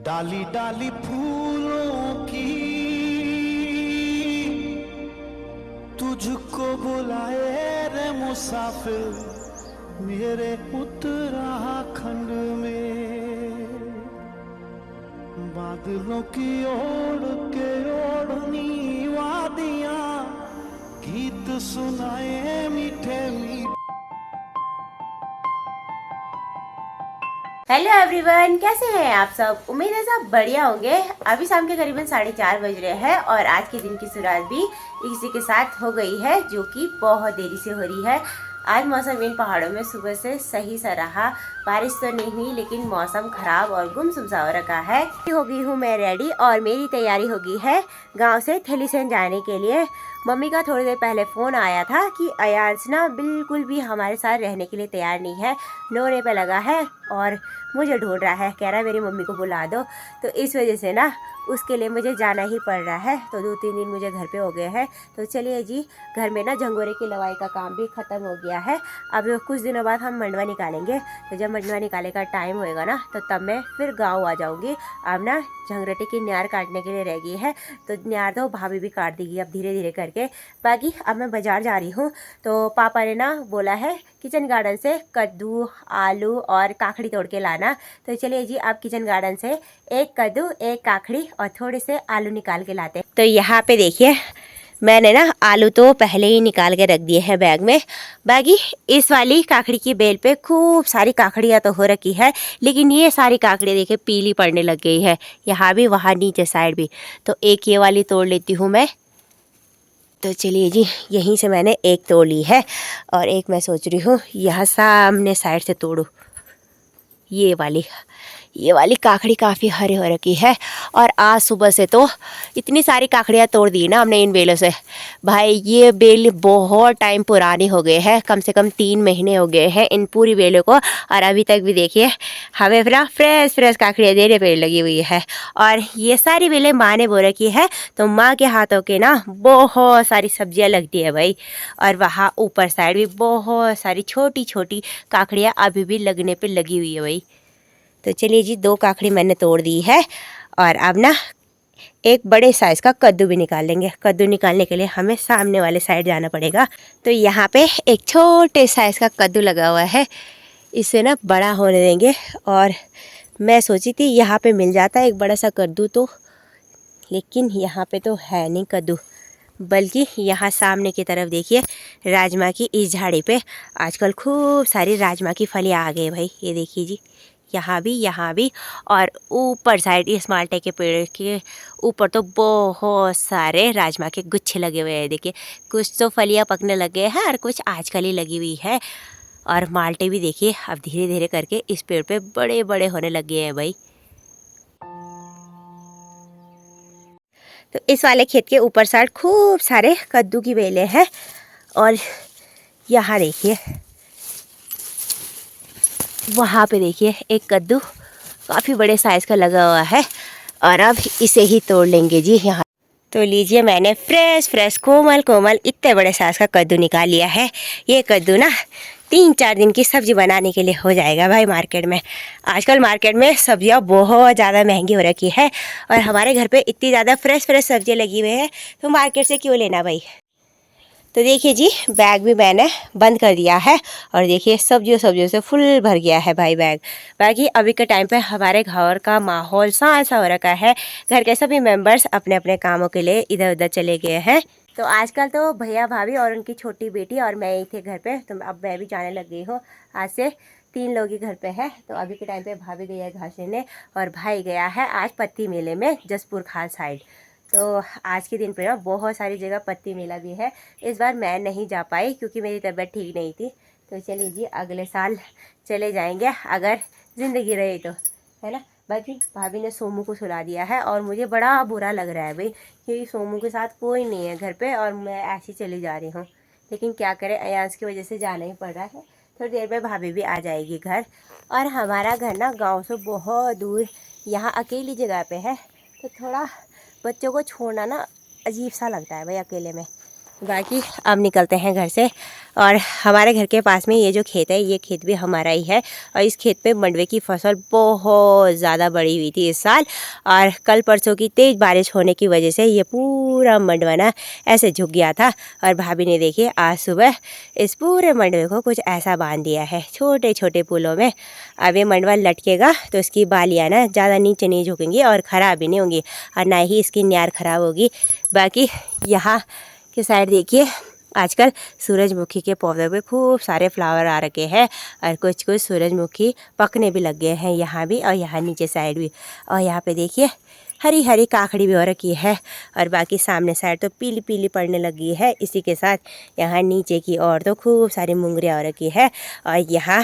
डाली डाली फूलों की तुझको बुलाए रे मुसाफिर मेरे उत्तराखंड में। बादलों की ओढ़ के ओढ़नी वादियां गीत सुनाए मीठे मीठे। हेलो एवरीवन, कैसे हैं आप सब। उम्मीद है सब बढ़िया होंगे। अभी शाम के करीबन 4:30 बज रहे हैं और आज के दिन की शुरुआत भी इसी के साथ हो गई है, जो कि बहुत देरी से हो रही है। आज मौसम इन पहाड़ों में सुबह से सही सा रहा। बारिश तो नहीं हुई, लेकिन मौसम खराब और गुमसुम सा हो रखा है। हो गई हूँ मैं रेडी और मेरी तैयारी हो गई है गांव से थलीसैंण जाने के लिए। मम्मी का थोड़ी देर पहले फ़ोन आया था कि अयांश ना बिल्कुल भी हमारे साथ रहने के लिए तैयार नहीं है, रोने पे लगा है और मुझे ढूंढ रहा है, कह रहा है मेरी मम्मी को बुला दो। तो इस वजह से ना उसके लिए मुझे जाना ही पड़ रहा है। तो 2-3 दिन मुझे घर पे हो गए हैं। तो चलिए जी, घर में ना झंगोरे की लवाई का काम भी ख़त्म हो गया है। अब कुछ दिनों बाद हम मंडवा निकालेंगे। तो जब मंडवा निकाले का टाइम होएगा ना, तो तब मैं फिर गाँव आ जाऊँगी। अब ना झंगरटे की न्यार काटने के लिए रह गई है, तो न्यार तो भाभी भी काट देगी अब धीरे धीरे करके। बाकी अब मैं बाज़ार जा रही हूँ, तो पापा ने ना बोला है किचन गार्डन से कद्दू, आलू और काखड़ी तोड़ के लाना। तो चलिए जी, आप किचन गार्डन से एक कद्दू, एक काखड़ी और थोड़े से आलू निकाल के लाते हैं। तो यहाँ पे देखिए, मैंने ना आलू तो पहले ही निकाल के रख दिए हैं बैग में। बाकी इस वाली काखड़ी की बेल पे खूब सारी काखड़ियाँ तो हो रखी है, लेकिन ये सारी काखड़ियाँ देखिए पीली पड़ने लग गई है, यहाँ भी वहाँ नीचे साइड भी। तो एक ये वाली तोड़ लेती हूँ मैं। तो चलिए जी, यहीं से मैंने एक तोड़ ली है और एक मैं सोच रही हूँ यहाँ सामने साइड से तोड़ूँ। ये वाली काखड़ी काफ़ी हरे हो रखी है। और आज सुबह से तो इतनी सारी काखड़ियाँ तोड़ दी ना हमने इन बेलों से। भाई ये बेल बहुत टाइम पुरानी हो गए हैं, कम से कम 3 महीने हो गए हैं इन पूरी बेलों को। और अभी तक भी देखिए हमें पूरा फ्रेश काखड़ियाँ देने पेड़ लगी हुई है। और ये सारी बेलें माँ ने बो रखी है, तो माँ के हाथों के ना बहुत सारी सब्जियाँ लगती है भाई। और वहाँ ऊपर साइड भी बहुत सारी छोटी छोटी काखड़ियाँ अभी भी लगने पर लगी हुई है भाई। तो चलिए जी, 2 काखड़ी मैंने तोड़ दी है और अब ना एक बड़े साइज़ का कद्दू भी निकाल लेंगे। कद्दू निकालने के लिए हमें सामने वाले साइड जाना पड़ेगा। तो यहाँ पे एक छोटे साइज़ का कद्दू लगा हुआ है, इसे ना बड़ा होने देंगे। और मैं सोची थी यहाँ पे मिल जाता है एक बड़ा सा कद्दू, तो लेकिन यहाँ पे तो है नहीं कद्दू। बल्कि यहाँ सामने की तरफ देखिए, राजमा की इस झाड़ी पे आजकल खूब सारी राजमा की फलियाँ आ गई भाई। ये देखिए जी, यहाँ भी। और ऊपर साइड इस माल्टे के पेड़ के ऊपर तो बहुत सारे राजमा के गुच्छे लगे हुए हैं। देखिए, कुछ तो फलियाँ पकने लगे हैं और कुछ आजकल ही लगी हुई है। और माल्टे भी देखिए अब धीरे धीरे करके इस पेड़ पे बड़े बड़े होने लगे हैं भाई। तो इस वाले खेत के ऊपर साइड खूब सारे कद्दू की बेलें हैं। और यहाँ देखिए, वहाँ पे देखिए एक कद्दू काफ़ी बड़े साइज़ का लगा हुआ है। और अब इसे ही तोड़ लेंगे जी यहाँ। तो लीजिए, मैंने फ्रेश कोमल इतने बड़े साइज़ का कद्दू निकाल लिया है। ये कद्दू ना 3-4 दिन की सब्ज़ी बनाने के लिए हो जाएगा भाई। मार्केट में आजकल मार्केट में सब्जियाँ बहुत ज़्यादा महंगी हो रखी है, और हमारे घर पे इतनी ज़्यादा फ्रेश सब्जियाँ लगी हुई है, तो मार्केट से क्यों लेना भाई। तो देखिए जी, बैग भी मैंने बंद कर दिया है और देखिए सब्जियों से फुल भर गया है भाई बैग। बाकी अभी के टाइम पे हमारे घर का माहौल सा हो रखा है। घर के सभी मेंबर्स अपने अपने कामों के लिए इधर उधर चले गए हैं। तो आजकल तो भैया भाभी और उनकी छोटी बेटी और मैं ही थे घर पे, तो अब मैं भी जाने लग गई हूँ। आज से 3 लोग ही घर पे है। तो अभी के टाइम पे भाभी गई है घास लेने और भाई गया है आज पत्ती मेले में जसपुर खाल साइड। तो आज के दिन पे ना बहुत सारी जगह पत्ती मेला भी है। इस बार मैं नहीं जा पाई क्योंकि मेरी तबीयत ठीक नहीं थी। तो चलिए जी, अगले साल चले जाएंगे अगर ज़िंदगी रही तो, है ना। बाकी भाभी ने सोमू को सुला दिया है और मुझे बड़ा बुरा लग रहा है भाई, क्योंकि सोमू के साथ कोई नहीं है घर पे और मैं ऐसी चली जा रही हूँ। लेकिन क्या करें, अयांश की वजह से जाना ही पड़ रहा है। थोड़ी देर में भाभी भी आ जाएगी घर। और हमारा घर ना गाँव से बहुत दूर यहाँ अकेली जगह पर है, तो थोड़ा बच्चों को छोड़ना ना अजीब सा लगता है भाई अकेले में। बाकी अब निकलते हैं घर से। और हमारे घर के पास में ये जो खेत है, ये खेत भी हमारा ही है। और इस खेत पे मंडवे की फसल बहुत ज़्यादा बड़ी हुई थी इस साल। और कल परसों की तेज़ बारिश होने की वजह से ये पूरा मंडवा ना ऐसे झुक गया था। और भाभी ने देखिए आज सुबह इस पूरे मंडवे को कुछ ऐसा बांध दिया है छोटे छोटे पुलों में। अब ये मंडवा लटकेगा तो इसकी बालियाँ ना ज़्यादा नीचे नहीं झुकेंगी और ख़राब भी नहीं होंगी, और ना ही इसकी न्यार ख़राब होगी। बाकी यहाँ के साइड देखिए आजकल सूरजमुखी के पौधे पे खूब सारे फ्लावर आ रखे हैं। और कुछ कुछ सूरजमुखी पकने भी लग गए हैं यहाँ भी, और यहाँ नीचे साइड भी। और यहाँ पे देखिए हरी हरी काकड़ी भी हो रखी है। और बाकी सामने साइड तो पीली पीली पड़ने लगी है। इसी के साथ यहाँ नीचे की ओर तो खूब सारी मुंगरियाँ हो रखी है। और यहाँ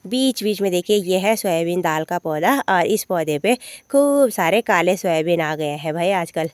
बीच बीच में देखिए ये है सोयाबीन दाल का पौधा, और इस पौधे पे खूब सारे काले सोयाबीन आ गए हैं भाई आजकल।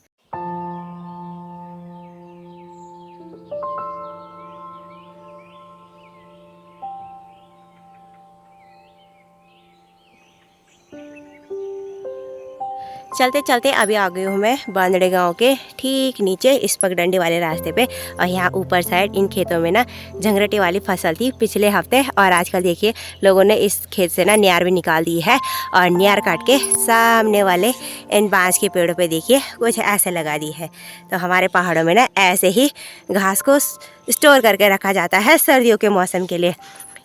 चलते चलते अभी आ गई हूँ मैं बांदड़े गांव के ठीक नीचे इस पगडंडी वाले रास्ते पे। और यहाँ ऊपर साइड इन खेतों में ना झंगरटे वाली फसल थी पिछले हफ्ते, और आजकल देखिए लोगों ने इस खेत से ना न्यार भी निकाल दी है। और न्यार काट के सामने वाले इन बांस के पेड़ों पे देखिए कुछ ऐसे लगा दी है। तो हमारे पहाड़ों में ना ऐसे ही घास को स्टोर करके रखा जाता है सर्दियों के मौसम के लिए।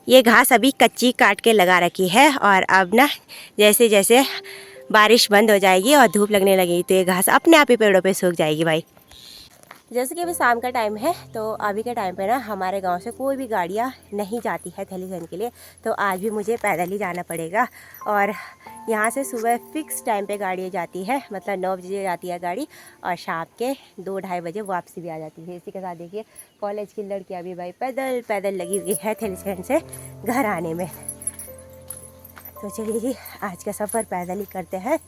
ये घास अभी कच्ची काट के लगा रखी है, और अब ना जैसे जैसे बारिश बंद हो जाएगी और धूप लगने लगेगी तो ये घास अपने आप ही पेड़ों पे सूख जाएगी भाई। जैसे कि अभी शाम का टाइम है, तो अभी के टाइम पे ना हमारे गांव से कोई भी गाड़ियाँ नहीं जाती है थलीसैंण के लिए। तो आज भी मुझे पैदल ही जाना पड़ेगा। और यहाँ से सुबह फिक्स टाइम पे गाड़ियाँ जाती है, मतलब 9 बजे जाती है गाड़ी, और शाम के 2-2:30 बजे वापसी भी आ जाती है। इसी के साथ देखिए कॉलेज की लड़कियाँ भी भाई पैदल पैदल लगी हुई है थलीसैंण से घर आने में। तो चलिए जी आज का सफ़र पैदल ही करते हैं।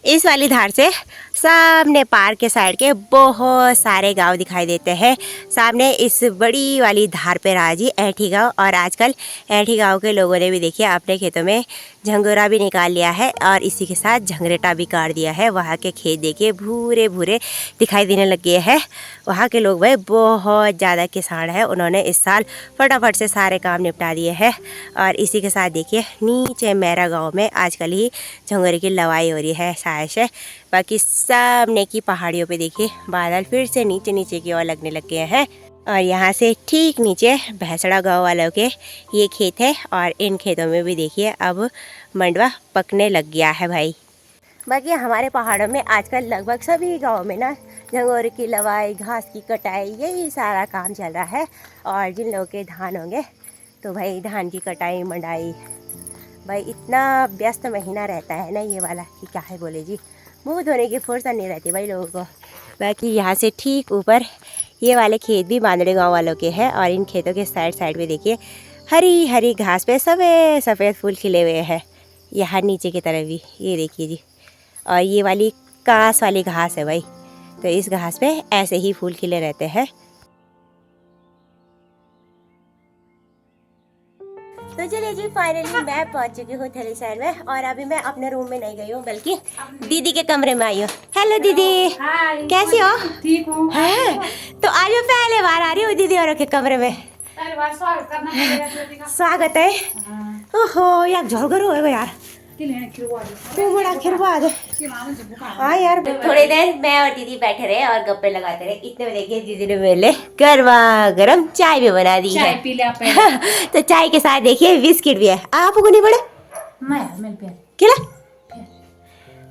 इस वाली धार से सामने पार्क के साइड के बहुत सारे गांव दिखाई देते हैं। सामने इस बड़ी वाली धार पे रहा जी ऐठी गांव। और आजकल ऐठी गांव के लोगों ने भी देखिए अपने खेतों में झंगोरा भी निकाल लिया है, और इसी के साथ झंगरेटा भी काट दिया है। वहाँ के खेत देखिए भूरे भूरे दिखाई देने लग गए हैं। वहाँ के लोग भाई बहुत ज़्यादा किसान हैं, उन्होंने इस साल फटाफट से सारे काम निपटा दिए हैं। और इसी के साथ देखिए नीचे मेरा गाँव में आजकल ही झंगोरे की लवाई हो रही है शायद से। बाकी सामने की पहाड़ियों पे देखिए बादल फिर से नीचे नीचे की ओर लगने लग गए हैं। और यहाँ से ठीक नीचे भैंसड़ा गांव वालों के ये खेत है, और इन खेतों में भी देखिए अब मंडवा पकने लग गया है भाई। बाकी हमारे पहाड़ों में आजकल लगभग सभी गाँव में ना झंगोरे की लवाई, घास की कटाई, यही सारा काम चल रहा है। और जिन लोगों के धान होंगे तो भाई धान की कटाई मंडाई, भाई इतना व्यस्त महीना रहता है ना ये वाला कि क्या है बोले जी, मुँह धोने की फुर्सत नहीं रहती भाई लोगों को। बाकी यहाँ से ठीक ऊपर ये वाले खेत भी बांदड़े गांव वालों के हैं, और इन खेतों के साइड साइड में देखिए हरी हरी घास पे सफ़ेद सफ़ेद फूल खिले हुए हैं। यहाँ नीचे की तरफ भी ये देखिए जी, और ये वाली कांस वाली घास है भाई, तो इस घास पे ऐसे ही फूल खिले रहते हैं। तो चलिए जी फाइनली मैं पहुंच चुकी हूँ थलीसैंण में, और अभी मैं अपने रूम में नहीं गई हूँ बल्कि दीदी के कमरे में आई हूँ। हेलो दीदी, कैसी हो? ठीक हूँ। तो आज मैं पहले बार आ रही हूँ दीदी औरों के कमरे में। स्वागत है। ओहो यार झोलगर हो यार, बड़ा खिरवा दे। हाँ यार थोड़ी देर मैं और दीदी बैठे रहे और गप्पे लगाते रहे। इतने में देखिए दीदी ने मेरे लिए गर्मा गर्म चाय भी बना दी है। पी ले तो चाय के साथ देखिए बिस्किट भी है। आपको नहीं पड़े? क्या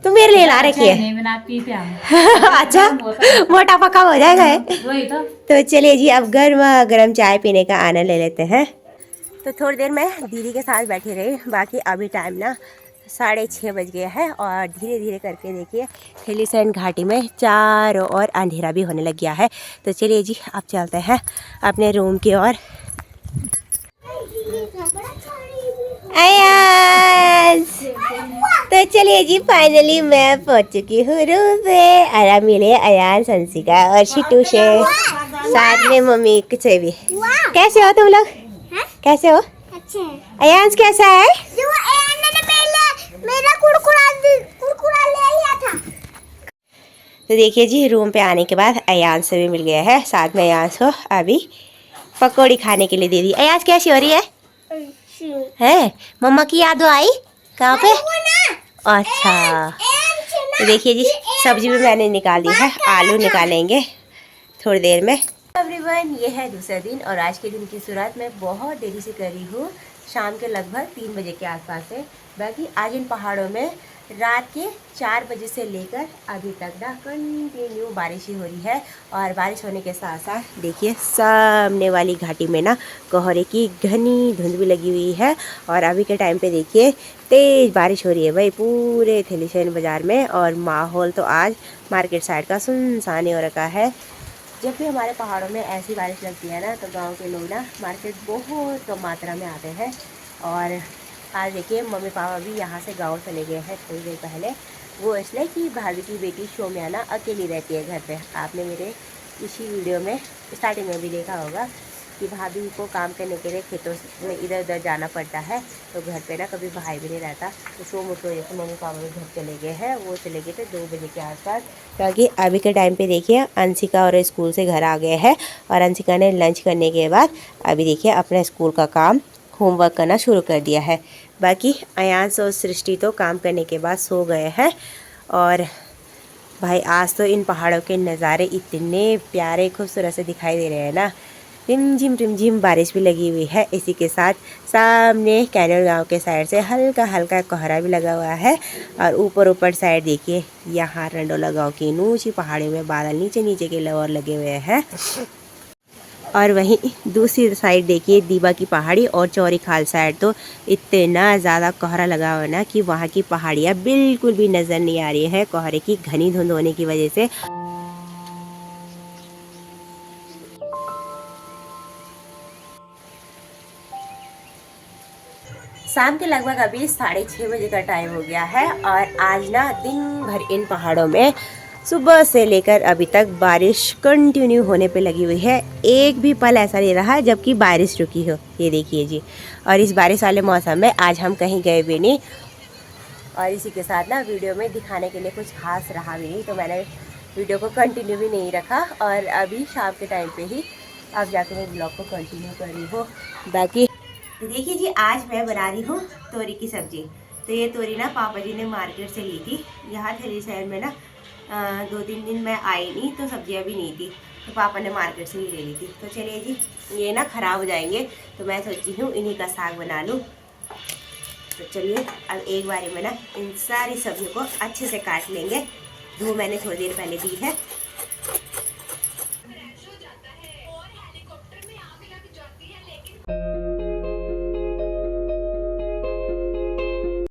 तो मेरे लिए ला रखी है। अच्छा मोटा पक्का हो जाएगा है। तो चलिए जी अब गर्मा गर्म चाय पीने का आनंद ले लेते हैं। तो थोड़ी देर मैं दीदी के साथ बैठी रही। बाकी अभी टाइम ना 6:30 बज गया है, और धीरे धीरे करके देखिए थलीसैंण घाटी में चारों ओर अंधेरा भी होने लग गया है। तो चलिए जी अब चलते हैं अपने रूम की ओर। तो चलिए जी फाइनली मैं पहुंच चुकी हूँ रूम पे। आराम मिले अयान, संसिका और शिटू से, साथ में मम्मी से भी। कैसे हो तुम लोग? कैसे हो? अच्छे। अयांश कैसा है? मेरा कुरकुरा ले लिया था। तो देखिए जी, रूम पे आने के बाद अयान से भी मिल गया है। साथ में अयान को अभी पकौड़ी खाने के लिए दे दी। अयान कैसी हो रही है? मम्मा की याद आई कहाँ पे? अच्छा, तो देखिए जी, सब्जी भी मैंने निकाल दी है, आलू निकालेंगे थोड़ी देर में। एवरीवन, ये है दूसरा दिन और आज के दिन की शुरुआत मैं बहुत देरी से करी हूँ, शाम के लगभग 3 बजे के आसपास से। बाकी आज इन पहाड़ों में रात के 4 बजे से लेकर अभी तक ना कंटिन्यू बारिश ही हो रही है। और बारिश होने के साथ साथ देखिए सामने वाली घाटी में ना कोहरे की घनी धुंध भी लगी हुई है। और अभी के टाइम पे देखिए तेज़ बारिश हो रही है भाई पूरे थलीसैंण बाज़ार में। और माहौल तो आज मार्केट साइड का सुनसान हो रखा है। जब भी हमारे पहाड़ों में ऐसी बारिश लगती है ना, तो गांव के लोग ना मार्केट बहुत कम मात्रा में आते हैं। और आज देखिए मम्मी पापा भी यहाँ से गांव चले गए हैं थोड़ी देर पहले। वो इसलिए कि भाभी की बेटी शोम्याना अकेली रहती है घर पे। आपने मेरे इसी वीडियो में स्टार्टिंग में भी देखा होगा कि भाभी को काम करने के लिए खेतों में इधर उधर जाना पड़ता है, तो घर पे ना कभी भाई भी नहीं रहता। तो शोम उठ वजह से मम्मी पापा भी घर चले गए हैं। वो चले गए थे 2 बजे के आसपास। क्योंकि अभी के टाइम पे देखिए अंशिका और स्कूल से घर आ गए हैं और अंशिका ने लंच करने के बाद अभी देखिए अपना स्कूल का काम होमवर्क करना शुरू कर दिया है। बाकी अयांश और सृष्टि तो काम करने के बाद सो गए हैं। और भाई आज तो इन पहाड़ों के नज़ारे इतने प्यारे खूबसूरत से दिखाई दे रहे हैं ना। रिमझिम बारिश भी लगी हुई है। इसी के साथ सामने कैनल गांव के साइड से हल्का हल्का कोहरा भी लगा हुआ है। और ऊपर साइड देखिए यहाँ रंडोला गांव की ऊंची पहाड़ी में बादल नीचे नीचे के लवर लगे हुए हैं। और वहीं दूसरी साइड देखिए दीबा की पहाड़ी और चौरी खाल साइड तो इतना ज़्यादा कोहरा लगा हुआ है ना कि वहाँ की पहाड़ियाँ बिल्कुल भी नज़र नहीं आ रही है कोहरे की घनी धुंध होने की वजह से। शाम के लगभग अभी 6:30 बजे का टाइम हो गया है। और आज ना दिन भर इन पहाड़ों में सुबह से लेकर अभी तक बारिश कंटिन्यू होने पे लगी हुई है। एक भी पल ऐसा नहीं रहा जबकि बारिश रुकी हो। ये देखिए जी, और इस बारिश वाले मौसम में आज हम कहीं गए भी नहीं। और इसी के साथ ना वीडियो में दिखाने के लिए कुछ खास रहा भी नहीं, तो मैंने वीडियो को कंटिन्यू भी नहीं रखा। और अभी शाम के टाइम पे ही अब जाकर मैं ब्लॉग को कंटिन्यू कर रही हूँ। बाकी देखिए जी, आज मैं बना रही हूँ तोरी की सब्ज़ी। तो ये तोरी ना पापा जी ने मार्केट से ली थी। यहाँ थलीसैंण में ना 2-3 दिन मैं आई नहीं तो सब्जियाँ भी नहीं थी, तो पापा ने मार्केट से ही ले ली थी। तो चलिए जी, ये ना ख़राब हो जाएंगे, तो मैं सोची हूँ इन्हीं का साग बना लूँ। तो चलिए अब एक बारी में ना इन सारी सब्जियों को अच्छे से काट लेंगे। धो मैंने थोड़ी देर पहले दी है